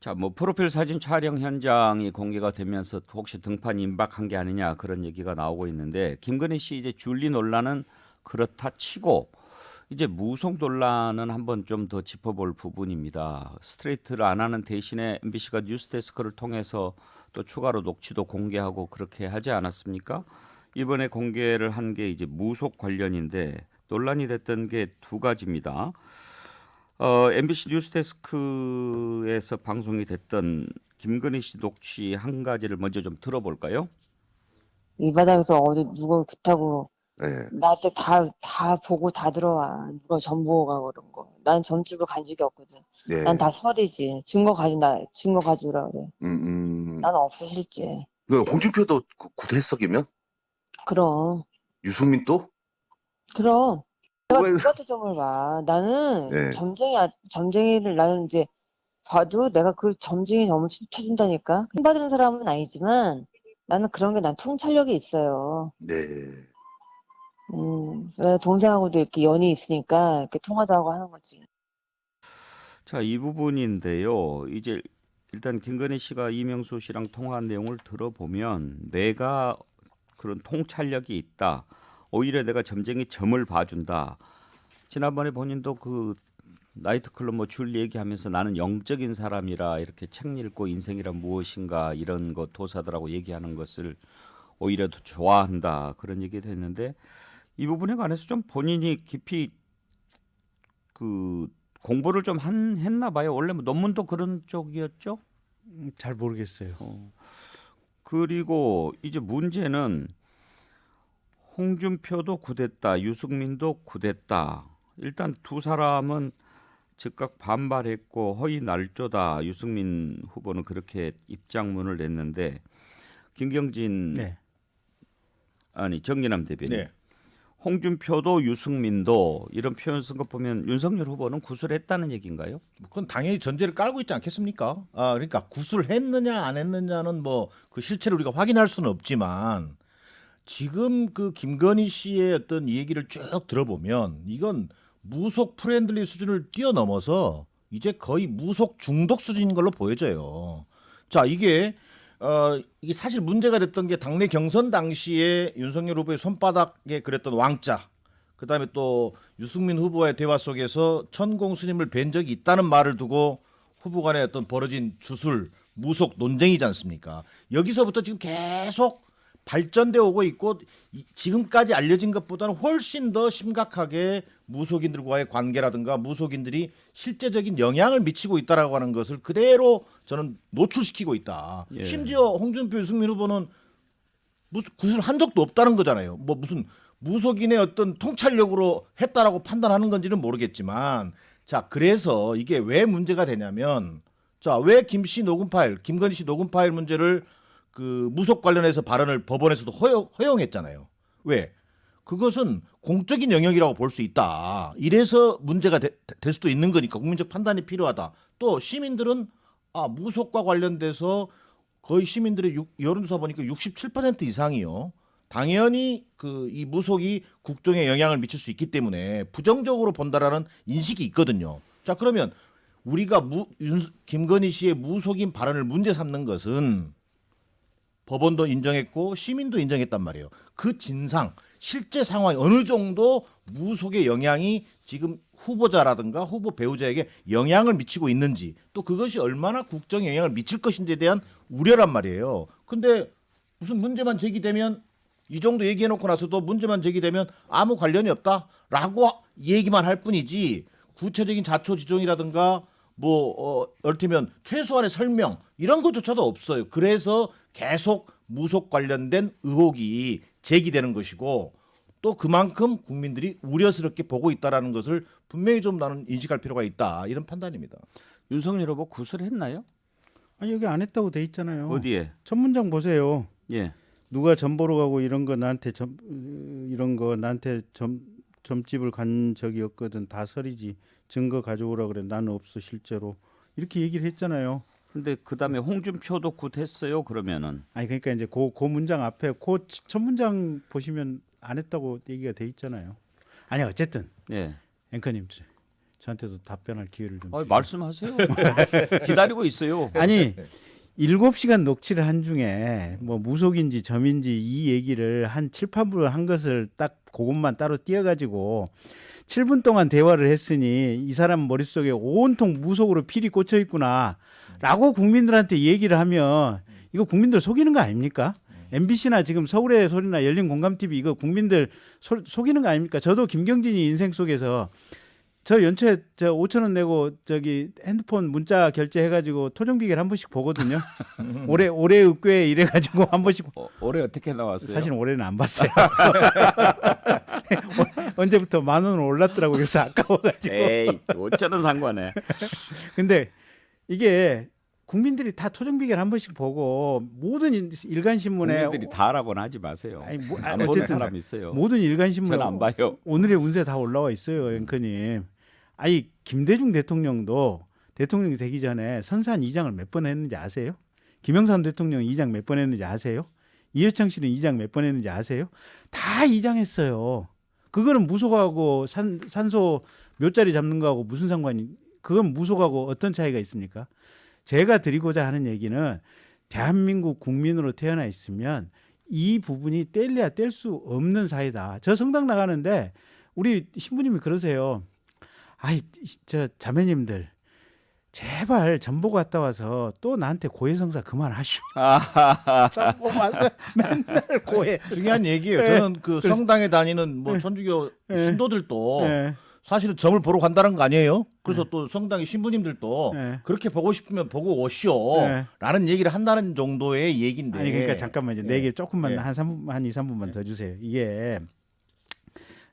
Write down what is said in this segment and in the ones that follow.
자, 뭐 프로필 사진 촬영 현장이 공개가 되면서 혹시 등판 임박한 게 아니냐 그런 얘기가 나오고 있는데 김건희 씨 이제 줄리 논란은 그렇다 치고 이제 무속 논란은 한번 좀 더 짚어볼 부분입니다. 스트레이트를 안 하는 대신에 MBC가 뉴스데스크를 통해서 또 추가로 녹취도 공개하고 그렇게 하지 않았습니까? 이번에 공개를 한 게 이제 무속 관련인데 논란이 됐던 게 두 가지입니다. MBC 뉴스데스크에서 방송이 됐던 김건희 씨 녹취 한 가지를 먼저 좀 들어볼까요? 이 바닥에서 어디 누가 그렇다고 네. 나한테 다 보고 다 들어와. 누가 정보가 그런 거. 난 점집을 간 적이 없거든. 네. 난 다 설이지. 증거 가져오라 그래. 난 없어, 실제. 그 홍준표도 구대했석이면 그럼. 유승민 또? 그럼. 내가 왜- 누구한테 점을 봐. 나는 네. 점쟁이를 나는 이제 봐도 내가 그 점쟁이 점을 쳐준다니까. 큰 받은 사람은 아니지만 나는 그런 게 난 통찰력이 있어요. 네. 왜 동생하고도 이렇게 연이 있으니까 이렇게 통화도 하고 하는 거지. 자, 이 부분인데요. 이제 일단 김건희 씨가 이명수 씨랑 통화한 내용을 들어보면 내가 그런 통찰력이 있다. 오히려 내가 점쟁이 점을 봐준다. 지난번에 본인도 그 나이트클럽 뭐 줄 얘기하면서 나는 영적인 사람이라 이렇게 책 읽고 인생이란 무엇인가 이런 거 도사들하고 얘기하는 것을 오히려 더 좋아한다 그런 얘기도 했는데 이 부분에 관해서 좀 본인이 깊이 그 공부를 좀 했나 봐요. 원래 뭐 논문도 그런 쪽이었죠. 잘 모르겠어요. 그리고 이제 문제는 홍준표도 구됐다, 유승민도 구됐다. 일단 두 사람은 즉각 반발했고 허위 날조다. 유승민 후보는 그렇게 입장문을 냈는데 김경진 네. 아니 정기남 대변인 네. 홍준표도 유승민도 이런 표현 쓴 거 보면 윤석열 후보는 구술했다는 얘기인가요? 그건 당연히 전제를 깔고 있지 않겠습니까? 그러니까 구술했느냐 안 했느냐는 뭐 그 실체를 우리가 확인할 수는 없지만 지금 그 김건희 씨의 어떤 이 얘기를 쭉 들어보면 이건 무속 프렌들리 수준을 뛰어넘어서 이제 거의 무속 중독 수준인 걸로 보여져요. 자, 이게 사실 문제가 됐던 게 당내 경선 당시에 윤석열 후보의 손바닥에 그랬던 왕자, 그다음에 또 유승민 후보와의 대화 속에서 천공 스님을 뵌 적이 있다는 말을 두고 후보 간에 어떤 벌어진 주술 무속 논쟁이지 않습니까? 여기서부터 지금 계속 발전되어 오고 있고 지금까지 알려진 것보다는 훨씬 더 심각하게 무속인들과의 관계라든가 무속인들이 실제적인 영향을 미치고 있다라고 하는 것을 그대로 저는 노출시키고 있다. 예. 심지어 홍준표, 유승민 후보는 무슨 구술 한 적도 없다는 거잖아요. 뭐 무슨 무속인의 어떤 통찰력으로 했다라고 판단하는 건지는 모르겠지만, 자, 그래서 이게 왜 문제가 되냐면, 자, 왜 김건희 씨 녹음 파일 문제를 그 무속 관련해서 발언을 법원에서도 허용했잖아요. 왜? 그것은 공적인 영역이라고 볼 수 있다. 이래서 문제가 될 수도 있는 거니까 국민적 판단이 필요하다. 또 시민들은 무속과 관련돼서 거의 시민들의 여론조사 보니까 67% 이상이요. 당연히 그 이 무속이 국정에 영향을 미칠 수 있기 때문에 부정적으로 본다라는 인식이 있거든요. 자, 그러면 우리가 김건희 씨의 무속인 발언을 문제 삼는 것은 법원도 인정했고 시민도 인정했단 말이에요. 그 진상, 실제 상황이 어느 정도 무속의 영향이 지금 후보자라든가 후보 배우자에게 영향을 미치고 있는지, 또 그것이 얼마나 국정에 영향을 미칠 것인지에 대한 우려란 말이에요. 근데 무슨 문제만 제기되면 이 정도 얘기해놓고 나서도 문제만 제기되면 아무 관련이 없다라고 얘기만 할 뿐이지 구체적인 자초지종이라든가 이를테면 최소한의 설명 이런 것조차도 없어요. 그래서 계속 무속 관련된 의혹이 제기되는 것이고 또 그만큼 국민들이 우려스럽게 보고 있다라는 것을 분명히 좀 나는 인식할 필요가 있다, 이런 판단입니다. 윤석열 후보 구술했나요? 아니, 여기 안 했다고 돼 있잖아요. 어디에? 첫 문장 보세요. 예. 누가 점 보러 가고 이런 거 나한테 점집을 간 적이 없거든. 다 설이지. 증거 가져오라 그래. 나는 없어 실제로. 이렇게 얘기를 했잖아요. 근데 그다음에 홍준표도 굿했어요. 그러면은 아니 그러니까 이제 그 문장 앞에 그 첫 문장 보시면 안 했다고 얘기가 돼 있잖아요. 아니 어쨌든 예. 앵커님 저한테도 답변할 기회를 좀 주시죠. 말씀하세요. 기다리고 있어요. 아니 7시간 녹취를 한 중에 뭐 무속인지 점인지 이 얘기를 한 7, 8분 한 것을 딱 그것만 따로 띄어가지고 7분 동안 대화를 했으니 이 사람 머릿속에 온통 무속으로 필이 꽂혀 있구나 라고 국민들한테 얘기를 하면 이거 국민들 속이는 거 아닙니까? MBC나 지금 서울의 소리나 열린공감TV 이거 국민들 속이는 거 아닙니까? 저도 김경진이 인생 속에서 저 연초에 저 5,000원 내고 저기 핸드폰 문자 결제해가지고 토종기계를 한 번씩 보거든요. 올해 읍괴 이래가지고 한 번씩 올해 어떻게 나왔어요? 사실 올해는 안 봤어요. 언제부터 10,000원 올랐더라고 그래서 아까워가지고. 에이 5,000원 상관해. 근데 이게 국민들이 다 토종기계를 한 번씩 보고 모든 일간 신문에 국민들이 다라고는 하지 마세요. 아니, 안 보는 어쨌든 사람 있어요. 모든 일간 신문에 저는 안 봐요. 오늘의 운세 다 올라와 있어요, 앵커님. 아니 김대중 대통령도 대통령이 되기 전에 선산 이장을 몇 번 했는지 아세요? 김영삼 대통령 이장 몇 번 했는지 아세요? 이회창 씨는 이장 몇 번 했는지 아세요? 다 이장했어요. 그거는 무속하고 산소 묘자리 잡는 거하고 무슨 상관이? 그건 무속하고 어떤 차이가 있습니까? 제가 드리고자 하는 얘기는 대한민국 국민으로 태어나 있으면 이 부분이 뗄래야 뗄 수 없는 사회다. 저 성당 나가는데 우리 신부님이 그러세요. 아이 저 자매님들 제발 전보고 갔다 와서 또 나한테 고해성사 그만하시오. 전보고 와서 맨날 고해. 중요한 얘기예요. 네. 저는 그 그래서- 성당에 다니는 뭐 천주교 네. 신도들도 네. 사실은 점을 보러 간다는 거 아니에요? 그래서 또 성당의 신부님들도 네. 그렇게 보고 싶으면 보고 오시오. 네. 라는 얘기를 한다는 정도의 얘기인데. 아니 그러니까 잠깐만 이제 네. 내 얘기 조금만 네. 한 3분 한 2, 3분만 더 주세요. 이게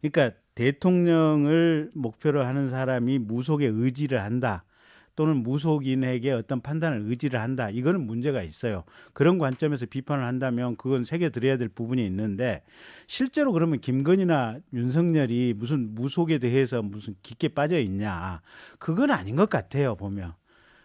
그러니까 대통령을 목표로 하는 사람이 무속에 의지를 한다. 또는 무속인에게 어떤 판단을 의지를 한다. 이거는 문제가 있어요. 그런 관점에서 비판을 한다면 그건 새겨드려야 될 부분이 있는데 실제로 그러면 김건희나 윤석열이 무슨 무속에 대해서 무슨 깊게 빠져 있냐. 그건 아닌 것 같아요. 보면.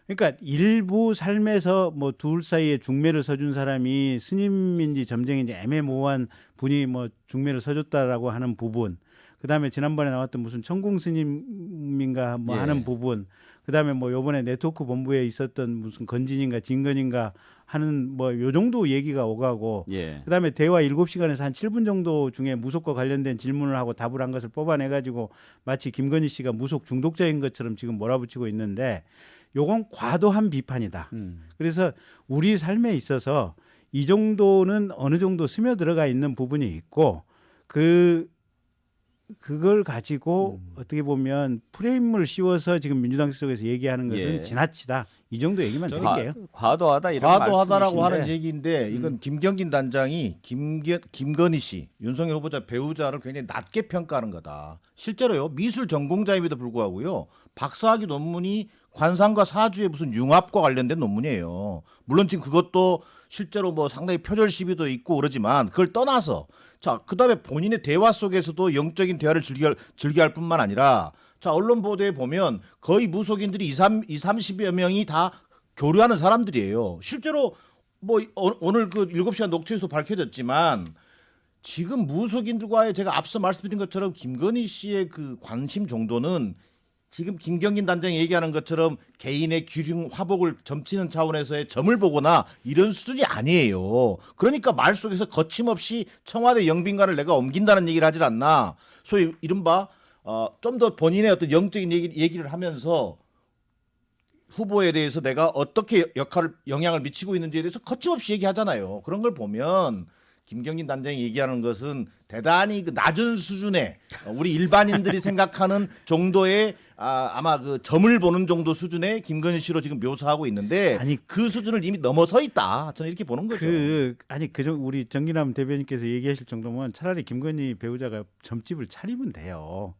그러니까 일부 삶에서 뭐 둘 사이에 중매를 서준 사람이 스님인지 점쟁인지 애매모호한 분이 뭐 중매를 서줬다라고 하는 부분. 그다음에 지난번에 나왔던 무슨 천공 스님인가 뭐 예. 하는 부분. 그다음에 뭐 요번에 네트워크 본부에 있었던 무슨 건진인가 진건인가 하는 뭐 요 정도 얘기가 오가고 예. 그다음에 대화 7시간에서 한 7분 정도 중에 무속과 관련된 질문을 하고 답을 한 것을 뽑아내 가지고 마치 김건희 씨가 무속 중독자인 것처럼 지금 몰아붙이고 있는데 요건 과도한 비판이다. 그래서 우리 삶에 있어서 이 정도는 어느 정도 스며들어가 있는 부분이 있고 그걸 가지고 어떻게 보면 프레임을 씌워서 지금 민주당 쪽에서 얘기하는 것은 예. 지나치다. 이 정도 얘기만 드릴게요. 과도하다 이런 과도하다라고 말씀이신데 하는 얘기인데 이건 김경진 단장이 김건희 씨, 윤석열 후보자 배우자를 굉장히 낮게 평가하는 거다. 실제로요. 미술 전공자임에도 불구하고요. 박사학위 논문이 관상과 사주의 무슨 융합과 관련된 논문이에요. 물론 지금 그것도 실제로 뭐 상당히 표절 시비도 있고 그러지만 그걸 떠나서 자, 그다음에 본인의 대화 속에서도 영적인 대화를 즐겨할 뿐만 아니라 자, 언론 보도에 보면 거의 무속인들이 30여 명이 다 교류하는 사람들이에요. 실제로 뭐 오늘 그 7시간 녹취에서 밝혀졌지만 지금 무속인들과의 제가 앞서 말씀드린 것처럼 김건희 씨의 그 관심 정도는 지금 김경진 단장이 얘기하는 것처럼 개인의 기륭 화복을 점치는 차원에서의 점을 보거나 이런 수준이 아니에요. 그러니까 말 속에서 거침없이 청와대 영빈관을 내가 옮긴다는 얘기를 하질 않나. 소위 이른바 좀 더 본인의 어떤 영적인 얘기를 하면서 후보에 대해서 내가 어떻게 영향을 미치고 있는지에 대해서 거침없이 얘기하잖아요. 그런 걸 보면 김경진 단장이 얘기하는 것은 대단히 그 낮은 수준의 우리 일반인들이 생각하는 정도의 아마 그 점을 보는 정도 수준의 김건희 씨로 지금 묘사하고 있는데 아니, 그 수준을 이미 넘어서 있다. 저는 이렇게 보는 거죠. 우리 정기남 대변인께서 얘기하실 정도면 차라리 김건희 배우자가 점집을 차리면 돼요.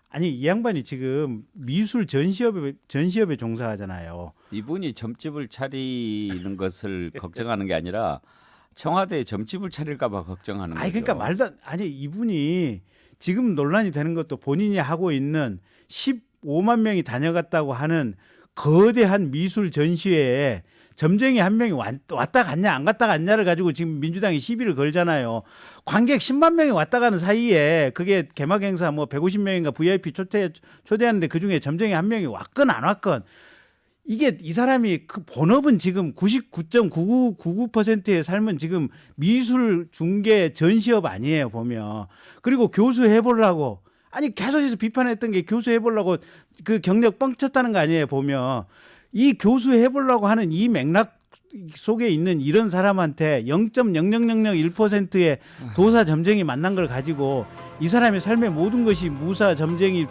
아니 이 양반이 지금 미술 전시업에 종사하잖아요. 이분이 점집을 차리는 것을 걱정하는 게 아니라 청와대에 점집을 차릴까 봐 걱정하는 거죠. 아니 그러니까 이분이 지금 논란이 되는 것도 본인이 하고 있는 15만 명이 다녀갔다고 하는 거대한 미술 전시회에 점쟁이 한 명이 왔다 갔냐 안 갔다 갔냐를 가지고 지금 민주당이 시비를 걸잖아요. 관객 10만 명이 왔다 가는 사이에 그게 개막 행사 뭐 150명인가 VIP 초대하는데 그중에 점쟁이 한 명이 왔건 안 왔건 이게 이 사람이 그 본업은 지금 99.9999%의 삶은 지금 미술 중계 전시업 아니에요 보면. 그리고 교수 해보려고 아니 계속해서 비판했던 게 교수 해보려고 그 경력 뻥쳤다는 거 아니에요 보면. 이 교수 해보려고 하는 이 맥락 속에 있는 이런 사람한테 0.0001%의 도사 점쟁이 만난 걸 가지고 이 사람의 삶의 모든 것이 무사 점쟁이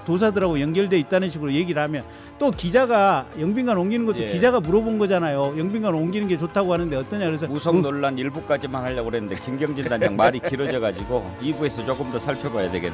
도사들하고 연결돼 있다는 식으로 얘기를 하면 또 기자가 영빈관 옮기는 것도 예. 기자가 물어본 거잖아요. 영빈관 옮기는 게 좋다고 하는데 어떠냐 그래서 무속 논란 일부까지만 하려고 그랬는데 김경진 단장 말이 길어져 가지고 2부에서 조금 더 살펴봐야 되겠네요.